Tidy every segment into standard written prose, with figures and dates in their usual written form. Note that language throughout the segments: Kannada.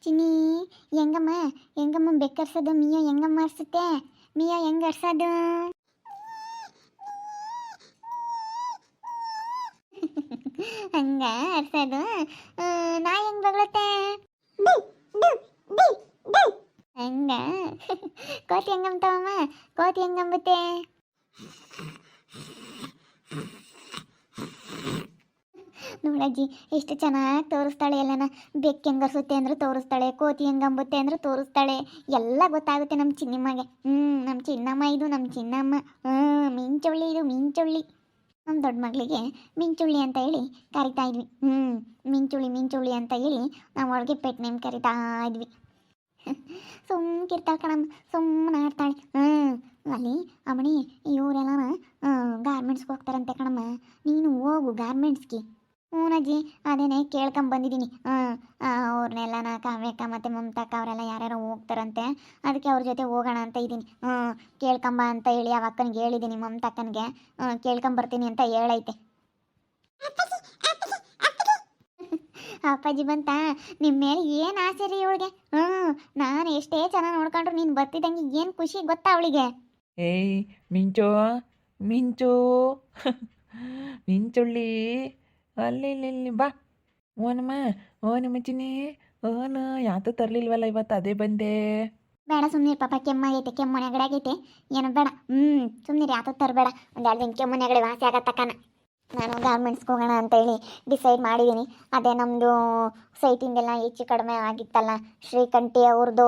ಚಿನ್ನಿ ಹೆಂಗಮ್ಮ ಹೆಂಗಮ್ಮ ಬೆಕ್ಕರ್ಸೋದು ಮಿಯೋ ಹೆಂಗಮ್ಮ ಅರ್ಸುತ್ತೆ ಮಿಯೋ ಹೆಂಗ ಅರ್ಸೋದು ಹಂಗ ಅರ್ಸೋದು ನಾ ಹೆಂಗ್ ಬಗ್ಲತ್ತೆ ಹಂಗ ಕೋತಿ ಹೆಂಗಂತವಮ್ಮ ಕೋತಿ ಹೆಂಗಂಬತ್ತೆ ನೋಡಜ್ಜಿ ಎಷ್ಟು ಚೆನ್ನಾಗಿ ತೋರಿಸ್ತಾಳೆ ಎಲ್ಲನ ಬೆಕ್ಕು ಹೆಂಗರ್ಸುತ್ತೆ ಅಂದ್ರೆ ತೋರಿಸ್ತಾಳೆ ಕೋತಿ ಹೆಂಗಂಬುತ್ತೆ ಅಂದ್ರೆ ತೋರಿಸ್ತಾಳೆ ಎಲ್ಲ ಗೊತ್ತಾಗುತ್ತೆ ನಮ್ಮ ಚಿನ್ನಮ್ಮಗೆ ನಮ್ಮ ಚಿನ್ನಮ್ಮ ಇದು ನಮ್ಮ ಚಿನ್ನಮ್ಮ ಮಿಂಚುಳ್ಳಿ ಇದು ಮಿಂಚುಳ್ಳಿ ನಮ್ಮ ದೊಡ್ಡ ಮಗಳಿಗೆ ಮಿಂಚುಳ್ಳಿ ಅಂತ ಹೇಳಿ ಕರಿತಾ ಇದ್ವಿ ಮಿಂಚುಳ್ಳಿ ಮಿಂಚುಳ್ಳಿ ಅಂತ ಹೇಳಿ ನಾವು ಒಳಗೆ ಪೆಟ್ ನೇಮ್ ಕರಿತಾ ಇದ್ವಿ ಸುಮ್ಕಿರ್ತಾಳೆ ಕಣಮ್ಮ ಸುಮ್ಮನೆ ಆಡ್ತಾಳೆ ಅಲ್ಲಿ ಅಮ್ಮಣಿ ಇವರೆಲ್ಲ ಗಾರ್ಮೆಂಟ್ಸ್ಗೆ ಹೋಗ್ತಾರಂತೆ ಕಣಮ್ಮ ನೀನು ಹೋಗು ಗಾರ್ಮೆಂಟ್ಸ್ಗೆ ಹ್ಞೂನಜ್ಜಿ ಅದೇನೆ ಕೇಳ್ಕೊಂಬಂದಿದ್ದೀನಿ ಅವ್ರನ್ನೆಲ್ಲ ಕಾವ್ಯಕ್ಕ ಮತ್ತು ಮಮತಕ್ಕ ಅವರೆಲ್ಲ ಯಾರ್ಯಾರೋ ಹೋಗ್ತಾರಂತೆ ಅದಕ್ಕೆ ಅವ್ರ ಜೊತೆ ಹೋಗೋಣ ಅಂತ ಇದ್ದೀನಿ ಕೇಳ್ಕೊಂಬ ಅಂತ ಹೇಳಿ ಆ ಅಕ್ಕನಿಗೆ ಹೇಳಿದ್ದೀನಿ ಮಮತಕ್ಕನಿಗೆ ಕೇಳ್ಕೊಂಬರ್ತೀನಿ ಅಂತ ಹೇಳೈತೆ ಅಪ್ಪಾಜಿ ಬಂತ ನಿಮ್ಮ ಮೇಲೆ ಏನು ಆಸೆ ರೀ ಇವಳಿಗೆ ನಾನು ಎಷ್ಟೇ ಚೆನ್ನಾಗಿ ನೋಡ್ಕೊಂಡ್ರು ನೀನು ಬರ್ತಿದ್ದಂಗೆ ಏನು ಖುಷಿ ಗೊತ್ತಾ ಅವಳಿಗೆ ಏಯ್ ಮಿಂಚು ಮಿಂಚು ಮಿಂಚುಳ್ಳಿ ಅಲ್ಲಿ ಬಾ ಓನಮ್ಮ ಚಿನ್ನಿ ಓನು ಯಾತು ತರಲಿಲ್ವಲ್ಲ ಇವತ್ತು ಅದೇ ಬಂದೆ ಬೇಡ ಸುಮ್ಮನೆ ಪಾಪ ಕೆಮ್ಮಾಗೈತೆ ಕೆಮ್ಮು ನೆಗಡಾಗೈತೆ ಏನು ಬೇಡ ಸುಮ್ಮನೆ ಯಾತ ತರಬೇಡ ಒಂದು 2 ದಿನ ಕೆಮ್ಮು ನೆಗಡಿ ವಾಸಿ ಆಗತ್ತಕ್ಕನ ನಾನು ಗಾರ್ಮೆಂಟ್ಸ್ಗೆ ಹೋಗೋಣ ಅಂತ ಹೇಳಿ ಡಿಸೈಡ್ ಮಾಡಿದ್ದೀನಿ ಅದೇ ನಮ್ಮದು ಸೈಟಿಂದೆಲ್ಲ ಹೆಚ್ಚು ಕಡಿಮೆ ಆಗಿತ್ತಲ್ಲ ಶ್ರೀಕಂಠಿ ಅವ್ರದ್ದು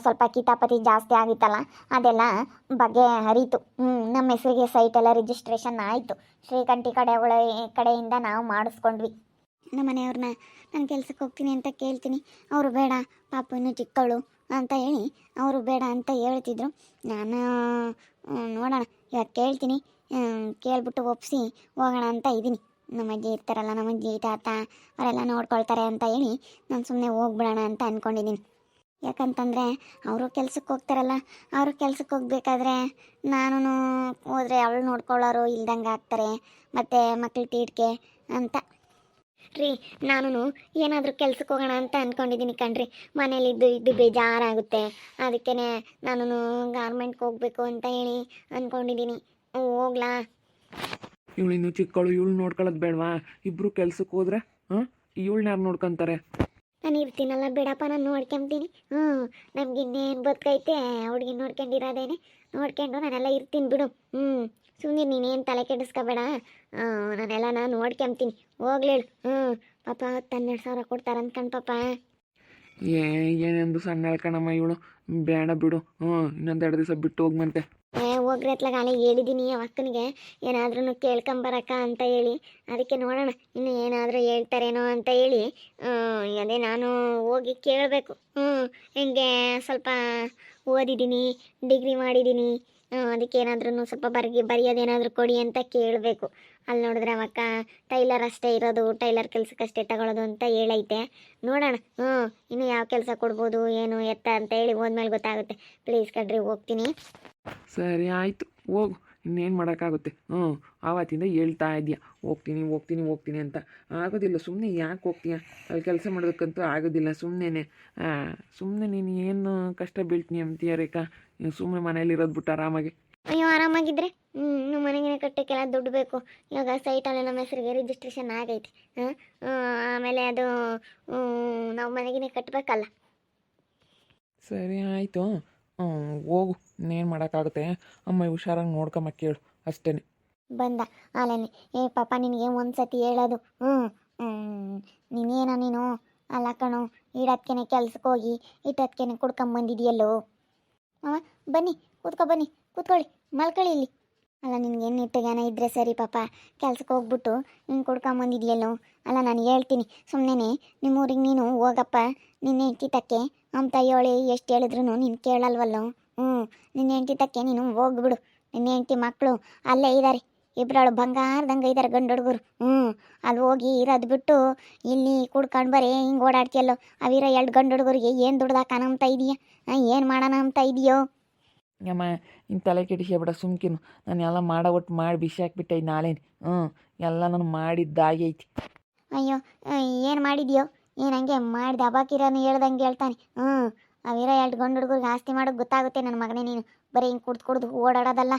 ಸ್ವಲ್ಪ ಕಿತಾಪತಿ ಜಾಸ್ತಿ ಆಗಿತ್ತಲ್ಲ ಅದೆಲ್ಲ ಬಗೆ ಹರಿತು ನಮ್ಮ ಹೆಸರಿಗೆ ಸೈಟೆಲ್ಲ ರಿಜಿಸ್ಟ್ರೇಷನ್ ಆಯಿತು ಶ್ರೀಕಂಠಿ ಕಡೆಯಿಂದ ನಾವು ಮಾಡಿಸ್ಕೊಂಡ್ವಿ ನಮ್ಮ ಮನೆಯವ್ರನ್ನ ನಾನು ಕೆಲ್ಸಕ್ಕೆ ಹೋಗ್ತೀನಿ ಅಂತ ಕೇಳ್ತೀನಿ ಅವರು ಬೇಡ ಪಾಪ ಇನ್ನೂ ಚಿಕ್ಕವಳು ಅಂತ ಹೇಳಿ ಅವರು ಬೇಡ ಅಂತ ಹೇಳ್ತಿದ್ರು ನಾನು ನೋಡೋಣ ಇವಾಗ ಕೇಳ್ತೀನಿ ಕೇಳ್ಬಿಟ್ಟು ಒಪ್ಪಿಸಿ ಹೋಗೋಣ ಅಂತ ಇದ್ದೀನಿ ನಮ್ಮ ಅಜ್ಜಿ ಇರ್ತಾರಲ್ಲ ನಮ್ಮ ಅಜ್ಜಿ ತಾತ ಅವರೆಲ್ಲ ನೋಡ್ಕೊಳ್ತಾರೆ ಅಂತ ಹೇಳಿ ನಾನು ಸುಮ್ಮನೆ ಹೋಗ್ಬಿಡೋಣ ಅಂತ ಅಂದ್ಕೊಂಡಿದ್ದೀನಿ ಯಾಕಂತಂದರೆ ಅವರು ಕೆಲ್ಸಕ್ಕೆ ಹೋಗ್ತಾರಲ್ಲ ಅವರು ಕೆಲ್ಸಕ್ಕೆ ಹೋಗ್ಬೇಕಾದ್ರೆ ನಾನು ಹೋದರೆ ಅವಳು ನೋಡ್ಕೊಳ್ಳೋರು ಇಲ್ದಂಗೆ ಆಗ್ತಾರೆ ಮತ್ತು ಮಕ್ಳು ತೀಡ್ಕೆ ಅಂತ ರೀ ನಾನು ಏನಾದರೂ ಕೆಲ್ಸಕ್ಕೆ ಹೋಗೋಣ ಅಂತ ಅಂದ್ಕೊಂಡಿದ್ದೀನಿ ಕಣ್ರಿ ಮನೇಲಿ ಇದ್ದು ಬೇಜಾರಾಗುತ್ತೆ ಅದಕ್ಕೇ ನಾನು ಗಾರ್ಮೆಂಟ್ಗೆ ಹೋಗಬೇಕು ಅಂತ ಹೇಳಿ ಅಂದ್ಕೊಂಡಿದ್ದೀನಿ ಹೋಗ್ಲಾ ಇವಳು ಇನ್ನೂ ಚಿಕ್ಕವಳು ಇವಳು ನೋಡ್ಕೊಳ್ಳೋದು ಬೇಡವಾ ಇಬ್ಬರು ಕೆಲ್ಸಕ್ಕೆ ಹೋದ್ರೆ ಇವಳನ್ನ ಯಾರು ನೋಡ್ಕೊತಾರೆ ನಾನು ಇರ್ತೀನಲ್ಲ ಬೇಡಪ್ಪ ನಾನು ನೋಡ್ಕೊಂತೀನಿ ನಮ್ಗೆ ಇನ್ನೇನು ಬದುಕೈತೆ ಹುಡುಗಿ ನೋಡ್ಕೊಂಡಿರೋದೇನೆ ನೋಡ್ಕೊಂಡು ನಾನೆಲ್ಲ ಇರ್ತೀನಿ ಬಿಡು ಸುಮ್ಮನೆ ನೀನೇನು ತಲೆ ಕೆಡಿಸ್ಕೋಬೇಡ ನಾನೆಲ್ಲ ನಾನು ನೋಡ್ಕೊಂತೀನಿ ಹೋಗ್ಲೇಳು ಪಾಪ 10-12 ಸಾವಿರ ಕೊಡ್ತಾರೆ ಅಂದ್ಕೊಂಡು ಪಾಪ ಏನೆಂದು ಸಣ್ಣ ಹೇಳ್ಕಣಮ್ಮ ಇವಳು ಬೇಡ ಬಿಡು ಇನ್ನೊಂದು 2 ದಿವಸ ಬಿಟ್ಟು ಹೋಗ್ಮಂತೆ ಹೋಗ್ರಿ ಅತ್ಲಾಗಾಲೆ ಹೇಳಿದ್ದೀನಿ ಆ ಅಕ್ಕನಿಗೆ ಏನಾದ್ರೂ ಕೇಳ್ಕೊಂಬರಕ್ಕ ಅಂತ ಹೇಳಿ ಅದಕ್ಕೆ ನೋಡೋಣ ಇನ್ನು ಏನಾದರೂ ಹೇಳ್ತಾರೇನೋ ಅಂತ ಹೇಳಿ ಅದೇ ನಾನು ಹೋಗಿ ಕೇಳಬೇಕು ಹಿಂಗೆ ಸ್ವಲ್ಪ ಓದಿದ್ದೀನಿ ಡಿಗ್ರಿ ಮಾಡಿದ್ದೀನಿ ಅದಕ್ಕೆ ಏನಾದ್ರೂ ಸ್ವಲ್ಪ ಬರೆಯೋದೇನಾದರೂ ಕೊಡಿ ಅಂತ ಕೇಳಬೇಕು ಅಲ್ಲಿ ನೋಡಿದ್ರೆ ಅವಕ್ಕ ಟೈಲರ್ ಅಷ್ಟೇ ಇರೋದು ಟೈಲರ್ ಕೆಲಸಕ್ಕಷ್ಟೇ ತಗೊಳ್ಳೋದು ಅಂತ ಹೇಳೈತೆ ನೋಡೋಣ ಇನ್ನು ಯಾವ ಕೆಲಸ ಕೊಡ್ಬೋದು ಏನು ಎತ್ತ ಅಂತ ಹೇಳಿ ಹೋದ್ಮೇಲೆ ಗೊತ್ತಾಗುತ್ತೆ ಪ್ಲೀಸ್ ಕಣ್ರಿ ಹೋಗ್ತೀನಿ ಸರಿ ಆಯಿತು ಹೋಗು ಇನ್ನೇನು ಮಾಡೋಕ್ಕಾಗುತ್ತೆ ಆವತ್ತಿಂದ ಹೇಳ್ತಾ ಇದೆಯಾ ಹೋಗ್ತೀನಿ ಅಂತ ಆಗೋದಿಲ್ಲ ಸುಮ್ಮನೆ ಯಾಕೆ ಹೋಗ್ತೀಯ ಅಲ್ಲಿ ಕೆಲಸ ಮಾಡೋದಕ್ಕಂತೂ ಆಗೋದಿಲ್ಲ ಸುಮ್ಮನೆ ನೀನು ಏನು ಕಷ್ಟ ಬೀಳ್ತೀನಿ ಅಂತೀಯ ರೇಖಾ ನೀವು ಸುಮ್ಮನೆ ಮನೇಲಿರೋದು ಬಿಟ್ಟು ಆರಾಮಾಗಿ ಅಯ್ಯೋ ಆರಾಮಾಗಿದ್ರೆ ನಮ್ಮ ಮನೆಗೆ ಕಟ್ಟಕ್ಕೆಲ್ಲ ದುಡ್ಡು ಬೇಕು ಇವಾಗ ಸೈಟಲ್ಲಿ ನಮ್ಮ ಹೆಸರಿಗೆ ರಿಜಿಸ್ಟ್ರೇಷನ್ ಆಗೈತೆ ಆಮೇಲೆ ಅದು ನಾವು ಮನೆಗೆ ಕಟ್ಟಬೇಕಲ್ಲ ಸರಿ ಆಯಿತು ಹೋಗು ಇನ್ನೇನು ಮಾಡೋಕ್ಕಾಗುತ್ತೆ ಅಮ್ಮ ಹುಷಾರಾಗಿ ನೋಡ್ಕೊಂಬ ಕೇಳು ಅಷ್ಟೇ ಬಂದ ಅಲ್ಲೇನೆ ಪಾಪ ನಿನಗೆ ಒಂದು ಸತಿ ಹೇಳೋದು ನೀನು ಅಲ್ಲ ಕಣು ಇಡೋದ್ಕೆ ಕೆಲ್ಸಕ್ಕೆ ಹೋಗಿ ಇಟ್ಟೋದ್ಕೆ ಕುಡ್ಕೊಂಬಂದಿದೆಯಲ್ಲೋ ಬನ್ನಿ ಕೂತ್ಕೊಳ್ಳಿ ಮಲ್ಕೊಳ್ಳಿ ಇಲ್ಲಿ ಅಲ್ಲ ನಿನಗೇನು ಇಟ್ಟಗಾನ ಇದ್ದರೆ ಸರಿ ಪಾಪ ಕೆಲ್ಸಕ್ಕೆ ಹೋಗ್ಬಿಟ್ಟು ನೀನು ಕುಡ್ಕೊಂಬಂದಿದ್ಯಲ್ಲೋ ಅಲ್ಲ ನಾನು ಹೇಳ್ತೀನಿ ಸುಮ್ಮನೆ ನಿಮ್ಮೂರಿಗೆ ನೀನು ಹೋಗಪ್ಪ ನಿನ್ನ ಹೆಂಡ್ತಿ ತಕ್ಕೆ ನಮ್ಮ ತಾಯಿಯೋಳಿ ಎಷ್ಟು ಹೇಳಿದ್ರು ನೀನು ಕೇಳಲ್ವಲ್ಲೋ ನಿನ್ನ ಹೆಂಡ್ತಿ ತಕ್ಕೆ ನೀನು ಹೋಗ್ಬಿಡು ನಿನ್ನ ಹೆಂಡ್ತಿ ಮಕ್ಕಳು ಅಲ್ಲೇ ಇದ್ದಾರೆ ಇಬ್ಬರಳು ಬಂಗಾರದಂಗೆ ಇದ್ದಾರೆ ಗಂಡು ಹುಡುಗರು ಅಲ್ಲಿ ಹೋಗಿ ಇರೋದು ಬಿಟ್ಟು ಇಲ್ಲಿ ಕುಡ್ಕೊಂಡು ಬರೀ ಹಿಂಗೆ ಓಡಾಡ್ತಿಯಲ್ಲೋ ಅವಿರೋ 2 ಗಂಡು ಹುಡುಗರಿಗೆ ಏನು ದುಡ್ದಾಕನ ಅಂತ ಇದೆಯಾ ಏನು ಮಾಡೋಣ ಅಂತ ಇದೆಯೋ ಅಮ್ಮ ಇನ್ನು ತಲೆ ಕೆಡಿಸ್ಬೇಡ ಸುಮ್ಕಿನು ನಾನು ಎಲ್ಲ ಒಟ್ಟು ಮಾಡಿ ಬಿಸಿ ಹಾಕ್ಬಿಟ್ಟೆ ನಾಳೆನೆ ಎಲ್ಲ ನಾನು ಮಾಡಿದ್ದಾಗೈತಿ ಅಯ್ಯೋ ಏನು ಮಾಡಿದ್ಯೋ ಏನು ಹಂಗೆ ಮಾಡಿದೆ ಅಬಾಕಿರೋನು ಹೇಳ್ದಂಗೆ ಹೇಳ್ತಾನೆ. ಅವಿರೋ ಎರಡು ಗಂಡು ಹುಡುಗರಿಗೆ ಆಸ್ತಿ ಮಾಡೋದು ಗೊತ್ತಾಗುತ್ತೆ ನನ್ನ ಮಗನೇ ನೀನು. ಬರೀ ಹಿಂಗೆ ಕುಡ್ದು ಓಡಾಡೋದಲ್ಲ.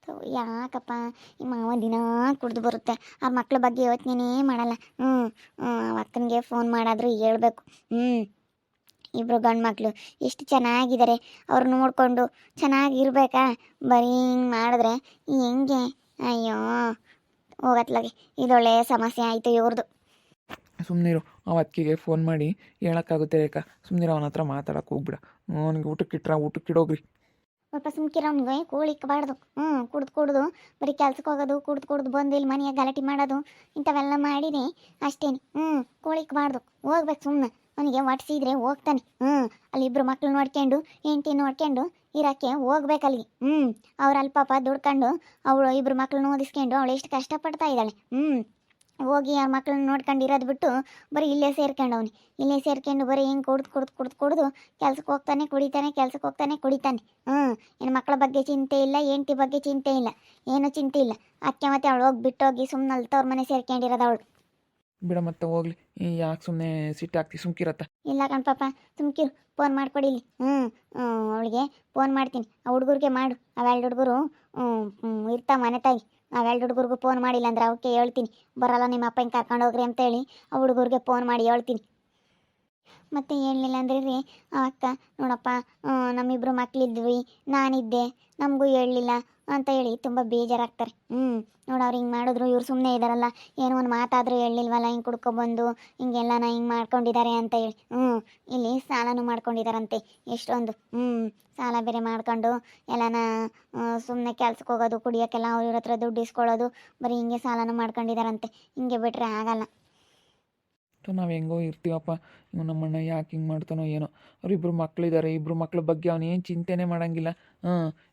ಥು, ಯಾಕಪ್ಪ ಈ ಮಾವ ದಿನ ಕುಡ್ದು ಬರುತ್ತೆ, ಆ ಮಕ್ಳ ಬಗ್ಗೆ ಯೋಚನೆ ಮಾಡಲ್ಲ. ಅಕ್ಕನಿಗೆ ಫೋನ್ ಮಾಡಾದರೂ ಹೇಳ್ಬೇಕು. ಇಬ್ಬರು ಗಂಡು ಮಕ್ಕಳು ಎಷ್ಟು ಚೆನ್ನಾಗಿದ್ದಾರೆ, ಅವ್ರು ನೋಡಿಕೊಂಡು ಚೆನ್ನಾಗಿರ್ಬೇಕಾ? ಬರೀ ಹಿಂಗೆ ಮಾಡಿದ್ರೆ ಹೆಂಗೆ? ಅಯ್ಯೋ ಹೋಗತ್ಲಾಗೆ, ಇದೊಳ್ಳೆ ಸಮಸ್ಯೆ ಆಯಿತು ಇವ್ರದ್ದು. ಸುಮ್ಮನಿರು, ಅವತ್ತಿಗೆ ಫೋನ್ ಮಾಡಿ ಹೇಳೋಕ್ಕಾಗುತ್ತೆ ರೇಖಾ. ಸುಮ್ಮನಿರು, ಅವನ ಹತ್ರ ಮಾತಾಡೋಕೆ ಹೋಗ್ಬಿಡ. ಅವನಿಗೆ ಊಟಕ್ಕಿಡೋಗ್ರಿ. ಸ್ವಲ್ಪ ಸುಮ್ಕಿರೋನ್ಗೆ ಕೂಳಿಕ್ಬಾರ್ದು. ಕುಡ್ದು ಬರೀ ಕೆಲ್ಸಕ್ಕೆ ಹೋಗೋದು, ಕುಡ್ದು ಬಂದು ಇಲ್ಲಿ ಮನೆಯಾಗ ಗಲಾಟೆ ಮಾಡೋದು, ಇಂಥವೆಲ್ಲ ಮಾಡಿರಿ ಅಷ್ಟೇನೆ. ಕೂಳಿಕ್ಬಾರ್ದು, ಹೋಗ್ಬೇಕು ಸುಮ್ಮನೆ. ಅವನಿಗೆ ಒಟ್ಸಿದ್ರೆ ಹೋಗ್ತಾನೆ. ಅಲ್ಲಿ ಇಬ್ಬರು ಮಕ್ಳು ನೋಡ್ಕೊಂಡು ಹೆಂಡತಿ ನೋಡ್ಕೊಂಡು ಇರೋಕ್ಕೆ ಹೋಗ್ಬೇಕು ಅಲ್ಲಿಗೆ. ಅವ್ರು ಅಲ್ಲಿ ಪಾಪ ದುಡ್ಕೊಂಡು ಅವಳು ಇಬ್ಬರು ಮಕ್ಳನ್ನ ಓದಿಸ್ಕೊಂಡು ಅವಳು ಎಷ್ಟು ಕಷ್ಟಪಡ್ತಾ ಇದ್ದಾಳೆ. ಹೋಗಿ ಆ ಮಕ್ಳನ್ನ ನೋಡ್ಕೊಂಡು ಇರೋದು ಬಿಟ್ಟು ಬರೀ ಇಲ್ಲೇ ಸೇರ್ಕೊಂಡು ಬರೀ ಹಿಂಗೆ ಕುಡ್ದು ಕೆಲ್ಸಕ್ಕೆ ಹೋಗ್ತಾನೆ ಕುಡಿತಾನೆ, ಕೆಲ್ಸಕ್ಕೆ ಹೋಗ್ತಾನೆ ಕುಡಿತಾನೆ. ಏನು ಮಕ್ಕಳ ಬಗ್ಗೆ ಚಿಂತೆ ಇಲ್ಲ, ಹೆಂಡತಿ ಬಗ್ಗೆ ಚಿಂತೆ ಇಲ್ಲ, ಏನೂ ಚಿಂತೆ ಇಲ್ಲ. ಅಕ್ಕೆ ಮತ್ತೆ ಅವಳು ಹೋಗಿ ಬಿಟ್ಟೋಗಿ ಸುಮ್ಮನೆ ಅಲ್ತವ್ರ ಮನೆ ಸೇರ್ಕೊಂಡಿರೋದು ಅವಳು. ಬಿಡ ಮತ್ತೆ ಹೋಗ್ಲಿ, ಯಾಕೆ ಸುಮ್ಮನೆ ಸಿಟ್ಟಾಗ್ತಿ? ಸುಮ್ಕಿರತ್ತ. ಇಲ್ಲ ಕಣ್ಪಾಪ, ಸುಮ್ಕಿರು. ಫೋನ್ ಮಾಡಿಕೊಡಿಲಿ. ಅವಳಿಗೆ ಫೋನ್ ಮಾಡ್ತೀನಿ. ಆ ಹುಡುಗರಿಗೆ ಮಾಡು, ಅವೆರಡು ಹುಡುಗರು ಇರ್ತಾವ ಮನೆ ತಾಯಿ. ಅವೆರಡು ಹುಡುಗರಿಗೂ ಫೋನ್ ಮಾಡಿಲ್ಲ ಅಂದ್ರೆ ಅವಕ್ಕೆ ಹೇಳ್ತೀನಿ, ಬರಲ್ಲ ನಿಮ್ಮ ಅಪ್ಪ ಹಿಂಗೆ ಕರ್ಕೊಂಡು ಹೋಗ್ರಿ ಅಂತೇಳಿ ಆ ಹುಡುಗರಿಗೆ ಫೋನ್ ಮಾಡಿ ಹೇಳ್ತೀನಿ. ಮತ್ತೆ ಹೇಳಲಿಲ್ಲ ಅಂದ್ರೆ ರೀ ಅಕ್ಕ, ನೋಡಪ್ಪ ನಮ್ಮಿಬ್ಬರು ಮಕ್ಕಳಿದ್ವಿ, ನಾನಿದ್ದೆ, ನಮಗೂ ಹೇಳಲಿಲ್ಲ ಅಂತ ಹೇಳಿ ತುಂಬ ಬೇಜಾರಾಗ್ತಾರೆ. ನೋಡು ಅವ್ರು ಹಿಂಗೆ ಮಾಡಿದ್ರು, ಇವ್ರು ಸುಮ್ಮನೆ ಇದ್ದಾರಲ್ಲ, ಏನೋ ಒಂದು ಮಾತಾದರೂ ಹೇಳಲಿಲ್ವಲ್ಲ, ಹಿಂಗೆ ಕುಡ್ಕೊಬಂದು ಹಿಂಗೆಲ್ಲನ ಹಿಂಗೆ ಮಾಡ್ಕೊಂಡಿದ್ದಾರೆ ಅಂತ ಹೇಳಿ. ಇಲ್ಲಿ ಸಾಲನೂ ಮಾಡ್ಕೊಂಡಿದ್ದಾರಂತೆ ಎಷ್ಟೊಂದು. ಸಾಲ ಬೇರೆ ಮಾಡ್ಕೊಂಡು ಎಲ್ಲನ ಸುಮ್ಮನೆ ಕೆಲ್ಸಕ್ಕೆ ಹೋಗೋದು, ಕುಡಿಯೋಕ್ಕೆಲ್ಲ ಅವ್ರ ಹತ್ರ ದುಡ್ಡು ಇಸ್ಕೊಳ್ಳೋದು, ಬರೀ ಹಿಂಗೆ ಸಾಲನೂ ಮಾಡ್ಕೊಂಡಿದ್ದಾರಂತೆ. ಹಿಂಗೆ ಬಿಟ್ಟರೆ ಆಗಲ್ಲ. ನಾವು ಹೆಂಗೋ ಇರ್ತೀವಪ್ಪ. ಇವ್ ನಮ್ಮಣ್ಣ ಯಾಕೆ ಹಿಂಗೆ ಮಾಡ್ತಾನೋ ಏನೋ. ಅವ್ರಿಬ್ರು ಮಕ್ಕಳಿದ್ದಾರೆ, ಇಬ್ಬರು ಮಕ್ಳ ಬಗ್ಗೆ ಅವನೇನು ಚಿಂತೆನೇ ಮಾಡೋಂಗಿಲ್ಲ.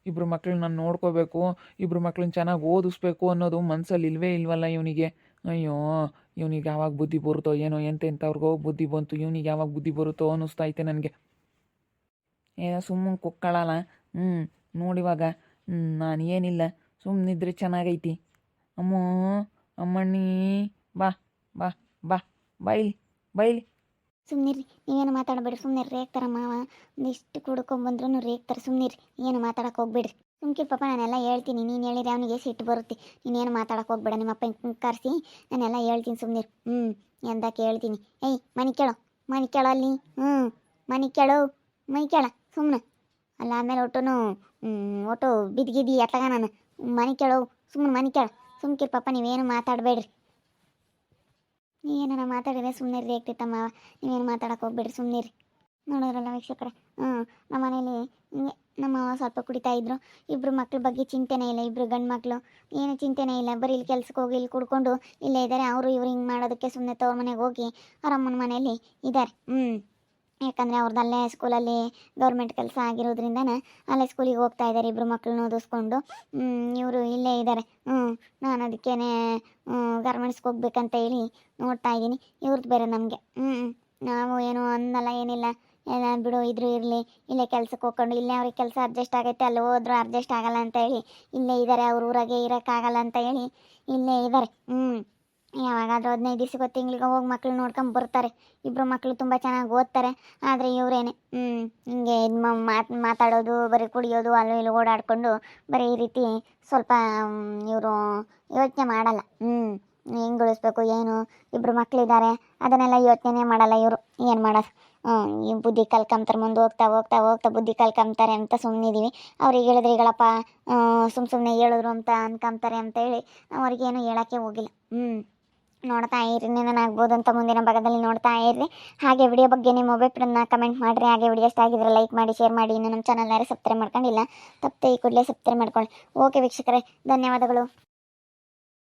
ಇಬ್ಬರು ಮಕ್ಳನ್ನ ನಾನು ನೋಡ್ಕೋಬೇಕು, ಇಬ್ಬರು ಮಕ್ಳನ್ನ ಚೆನ್ನಾಗಿ ಓದಿಸ್ಬೇಕು ಅನ್ನೋದು ಮನಸ್ಸಲ್ಲಿ ಇಲ್ವೇ ಇಲ್ವಲ್ಲ ಇವನಿಗೆ. ಅಯ್ಯೋ, ಇವನಿಗೆ ಯಾವಾಗ ಬುದ್ಧಿ ಬರುತ್ತೋ ಏನೋ. ಎಂತೆಂಥವ್ರಿಗೋ ಬುದ್ಧಿ ಬಂತು, ಇವನಿಗೆ ಯಾವಾಗ ಬುದ್ಧಿ ಬರುತ್ತೋ ಅನ್ನಿಸ್ತೈತೆ ನನಗೆ. ಏನೋ ಸುಮ್ಮನೆ ಕುಕ್ಕಳಲ್ಲ. ನೋಡಿವಾಗ ನಾನು ಏನಿಲ್ಲ, ಸುಮ್ಮನಿದ್ರೆ ಚೆನ್ನಾಗೈತಿ. ಅಮ್ಮಣ್ಣಿ ಬಾ ಬಾ ಬಾ ಬೈಲಿ. ಸುಮ್ಮನಿರಿ, ನೀವೇನು ಮಾತಾಡಬೇಡ್ರಿ, ಸುಮ್ಮನೆ ರೇಗ್ತಾರೆ ಮಾವ. ಒಂದಿಷ್ಟು ಕುಡ್ಕೊಂಬಂದ್ರೂ ರೇಗ್ತಾರೆ. ಸುಮ್ಮನಿರಿ, ಏನು ಮಾತಾಡಕ್ಕೆ ಹೋಗ್ಬೇಡ್ರಿ. ಸುಮ್ಕಿರ್ ಪಾಪ, ನಾನೆಲ್ಲ ಹೇಳ್ತೀನಿ. ನೀನು ಹೇಳಿದ್ರೆ ಅವನಿಗೆ ಸಿಟ್ಟು ಬರುತ್ತೆ. ನೀನೇನು ಮಾತಾಡಕ್ಕೆ ಹೋಗ್ಬೇಡ. ನಿಮ್ಮ ಅಪ್ಪ ಹಿಂಗೆ ಕರೆಸಿ ನಾನೆಲ್ಲ ಹೇಳ್ತೀನಿ. ಸುಮ್ಮನಿರಿ. ಎಂದಕ್ಕೆ ಹೇಳ್ತೀನಿ. ಏಯ್ ಮನೆ ಕೇಳೋ ಅಲ್ಲಿ. ಮನೆ ಕೇಳ ಸುಮ್ಮನೆ. ಅಲ್ಲ ಆಮೇಲೆ ಒಟ್ಟು ಬಿದ್ಗಿದ್ದಿ ಎತ್ತಗ ನಾನು. ಮನೆ ಕೇಳೋ, ಸುಮ್ಮನೆ ಮನೆ ಕೇಳ. ಸುಮ್ಕಿರ್ ಪಾಪ, ನೀವೇನು ಮಾತಾಡಬೇಡ್ರಿ. ನೀವೇನ ಮಾತಾಡಿದ್ರೆ ಸುಮ್ಮನೆ ರೇಗ್ತಿತ್ತಮ್ಮ. ನೀವೇನು ಮಾತಾಡಕ್ಕೆ ಹೋಗ್ಬೇಡ್ರಿ, ಸುಮ್ಮನಿರಿ. ನೋಡೋದ್ರಲ್ಲ ವೀಕ್ಷಕರೇ, ನಮ್ಮ ಮನೇಲಿ ಹಿಂಗೆ ನಮ್ಮ ಸ್ವಲ್ಪ ಕುಡಿತಾ ಇದ್ರು. ಇಬ್ಬರು ಮಕ್ಳ ಬಗ್ಗೆ ಚಿಂತೆನೇ ಇಲ್ಲ, ಇಬ್ಬರು ಗಂಡು ಮಕ್ಕಳು ಏನು ಚಿಂತೆನೇ ಇಲ್ಲ. ಬರೀ ಇಲ್ಲಿ ಕೆಲ್ಸಕ್ಕೆ ಹೋಗಿ ಇಲ್ಲಿ ಕುಡ್ಕೊಂಡು ಇಲ್ಲೇ ಇದ್ದಾರೆ. ಅವರು ಇವ್ರು ಹಿಂಗೆ ಮಾಡೋದಕ್ಕೆ ಸುಮ್ಮನೆ ತವ್ರ ಮನೆಗೆ ಹೋಗಿ ಅವ್ರ ಅಮ್ಮನ ಮನೇಲಿ ಇದ್ದಾರೆ. ಯಾಕಂದರೆ ಅವ್ರದ್ದು ಅಲ್ಲೇ ಸ್ಕೂಲಲ್ಲಿ ಗೌರ್ಮೆಂಟ್ ಕೆಲಸ ಆಗಿರೋದ್ರಿಂದನೇ ಅಲ್ಲೇ ಸ್ಕೂಲಿಗೆ ಹೋಗ್ತಾ ಇದ್ದಾರೆ. ಇಬ್ಬರು ಮಕ್ಕಳನ್ನ ಓದಿಸ್ಕೊಂಡು ಇವರು ಇಲ್ಲೇ ಇದ್ದಾರೆ. ನಾನು ಅದಕ್ಕೇ ಗಾರ್ಮೆಂಟ್ಸ್ಗೆ ಹೋಗ್ಬೇಕಂತ ಹೇಳಿ ನೋಡ್ತಾ ಇದ್ದೀನಿ. ಇವ್ರದ್ದು ಬೇರೆ ನಮಗೆ. ನಾವು ಏನು ಅನ್ನಲ್ಲ, ಏನಿಲ್ಲ, ಎಲ್ಲ ಬಿಡು, ಇದ್ರೂ ಇರಲಿ, ಇಲ್ಲೇ ಕೆಲ್ಸಕ್ಕೆ ಹೋಗ್ಕೊಂಡು ಇಲ್ಲೇ ಅವ್ರಿಗೆ ಕೆಲಸ ಅಡ್ಜಸ್ಟ್ ಆಗೈತೆ, ಅಲ್ಲಿ ಹೋದ್ರೂ ಅಡ್ಜಸ್ಟ್ ಆಗಲ್ಲ ಅಂತ ಹೇಳಿ ಇಲ್ಲೇ ಇದ್ದಾರೆ. ಅವ್ರ ಊರಾಗೆ ಇರೋಕ್ಕಾಗಲ್ಲ ಅಂತ ಹೇಳಿ ಇಲ್ಲೇ ಇದ್ದಾರೆ. ಯಾವಾಗಾದರೂ 15 ದಿವಸಕ್ಕೆ ತಿಂಗಳಿಗೆ ಹೋಗಿ ಮಕ್ಳು ನೋಡ್ಕೊಂಡು ಬರ್ತಾರೆ. ಇಬ್ಬರು ಮಕ್ಕಳು ತುಂಬ ಚೆನ್ನಾಗಿ ಓದ್ತಾರೆ. ಆದರೆ ಇವರೇನೆ ಹಿಂಗೆ ಮಾತಾಡೋದು, ಬರೀ ಕುಡಿಯೋದು, ಅಲ್ಲೂ ಇಲ್ಲೂ ಓಡಾಡಿಕೊಂಡು ಬರೀ ಈ ರೀತಿ ಸ್ವಲ್ಪ ಇವರು ಯೋಚನೆ ಮಾಡಲ್ಲ. ಹೆಂಗೆ ಉಳಿಸ್ಬೇಕು ಏನು. ಇಬ್ಬರು ಮಕ್ಕಳಿದ್ದಾರೆ, ಅದನ್ನೆಲ್ಲ ಯೋಚನೆ ಮಾಡಲ್ಲ ಇವರು. ಏನು ಮಾಡೋದು, ಈ ಬುದ್ಧಿ ಕಲ್ಕೊಂತಾರೆ. ಮುಂದೆ ಹೋಗ್ತಾ ಬುದ್ಧಿ ಕಲ್ಕೊಂತಾರೆ ಅಂತ ಸುಮ್ಮನಿದ್ದೀವಿ. ಅವ್ರಿಗೆ ಹೇಳಿದ್ರೆ ಈಗಳಪ್ಪ ಸುಮ್ಮನೆ ಹೇಳಿದ್ರು ಅಂತ ಅನ್ಕೊಂತಾರೆ ಅಂತ ಹೇಳಿ ನಾವು ಅವ್ರಿಗೇನು ಹೇಳೋಕ್ಕೆ ಹೋಗಿಲ್ಲ. ನೋಡ್ತಾ ಇರ್ರಿ, ಏನಾಗ್ಬೋದು ಅಂತ ಮುಂದಿನ ಭಾಗದಲ್ಲಿ ನೋಡ್ತಾ ಇರ್ರಿ. ಹಾಗೆ ವಿಡಿಯೋ ಬಗ್ಗೆ ನಿಮ್ಮ ಅಭಿಪ್ರಾಯನ ಕಮೆಂಟ್ ಮಾಡಿರಿ. ಹಾಗೆ ವಿಡಿಯೋ ಇಷ್ಟ ಆಗಿದ್ರೆ ಲೈಕ್ ಮಾಡಿ, ಶೇರ್ ಮಾಡಿ. ಇನ್ನು ನಮ್ಮ ಚಾನಲ್ ಯಾರು ಸಬ್ಸ್ಕ್ರೈಬ್ ಮಾಡ್ಕೊಂಡಿಲ್ಲ, ತಪ್ಪದೆ ಈ ಕೂಡಲೇ ಸಬ್ಸ್ಕ್ರೈಬ್ ಮಾಡ್ಕೊಳ್ಳಿ. ಓಕೆ ವೀಕ್ಷಕರೇ, ಧನ್ಯವಾದಗಳು.